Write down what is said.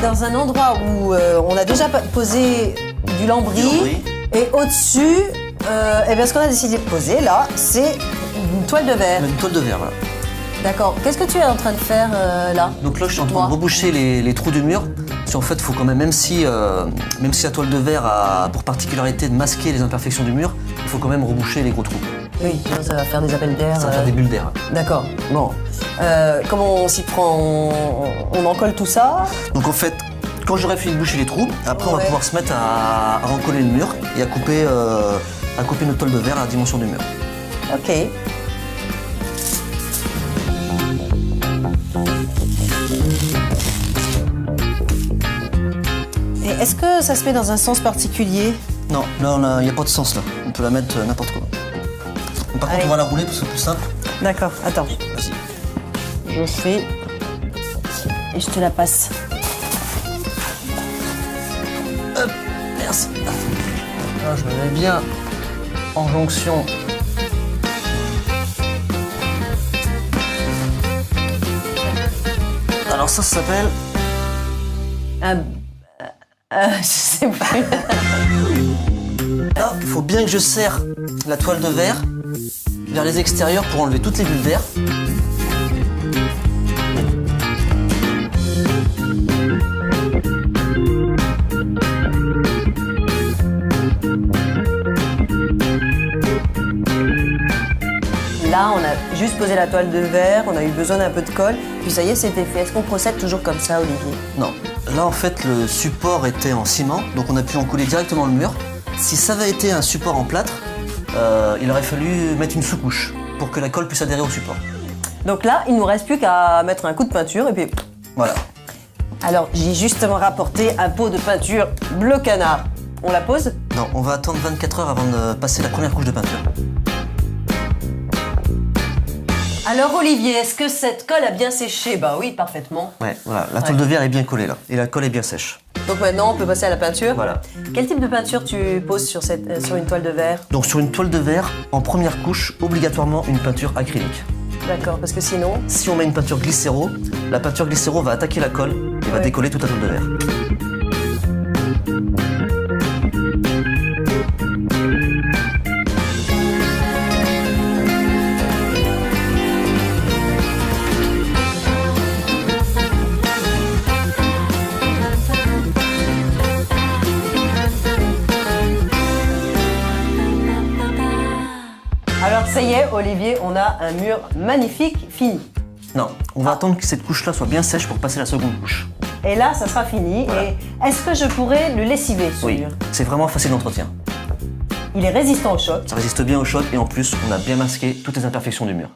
dans un endroit où on a déjà posé du lambris. Et au-dessus, eh bien, ce qu'on a décidé de poser là, c'est une toile de verre. Une toile de verre, voilà. D'accord. Qu'est-ce que tu es en train de faire là? Donc là, je suis en train de reboucher les trous du mur. Parce qu'en fait, il faut quand même si la toile de verre a pour particularité de masquer les imperfections du mur, il faut quand même reboucher les gros trous. Oui, sinon ça va faire des appels d'air. Ça va faire des bulles d'air. D'accord. Bon. Comment on s'y prend? On en colle tout ça? Donc en fait, quand j'aurai fini de boucher les trous, après on va pouvoir se mettre à recoller le mur et à couper notre toile de verre à la dimension du mur. Ok. Et est-ce que ça se met dans un sens particulier? Non, là, il n'y a pas de sens là. On peut la mettre n'importe comment. Par contre, on va la rouler parce que c'est plus simple. D'accord, attends. Vas-y. Je fais et je te la passe. Hop, merci. Là, je me mets bien en jonction. Alors ça s'appelle... Je sais plus. Là, il faut bien que je serre la toile de verre vers les extérieurs pour enlever toutes les bulles d'air. Là, on a juste posé la toile de verre, on a eu besoin d'un peu de colle, puis ça y est, c'était fait. Est-ce qu'on procède toujours comme ça, Olivier? Non. Là, en fait, le support était en ciment, donc on a pu en coller directement le mur. Si ça avait été un support en plâtre, il aurait fallu mettre une sous-couche pour que la colle puisse adhérer au support. Donc là, il nous reste plus qu'à mettre un coup de peinture et puis... Voilà. Alors, j'ai justement rapporté un pot de peinture bleu canard. On la pose? Non, on va attendre 24 heures avant de passer la première couche de peinture. Alors Olivier, est-ce que cette colle a bien séché? Bah oui, parfaitement. Ouais, voilà, la toile de verre est bien collée là, et la colle est bien sèche. Donc maintenant, on peut passer à la peinture. Voilà. Quel type de peinture tu poses sur une toile de verre? Donc sur une toile de verre, en première couche, obligatoirement une peinture acrylique. D'accord, parce que sinon... Si on met une peinture glycéro, la peinture glycéro va attaquer la colle et va décoller toute la toile de verre. Alors ça y est, Olivier, on a un mur magnifique, fini. Non, on va attendre que cette couche-là soit bien sèche pour passer la seconde couche. Et là, ça sera fini. Voilà. Et est-ce que je pourrais le lessiver, ce Oui, mur? c'est vraiment facile d'entretien. Il est résistant au choc. Ça résiste bien au choc et en plus, on a bien masqué toutes les imperfections du mur.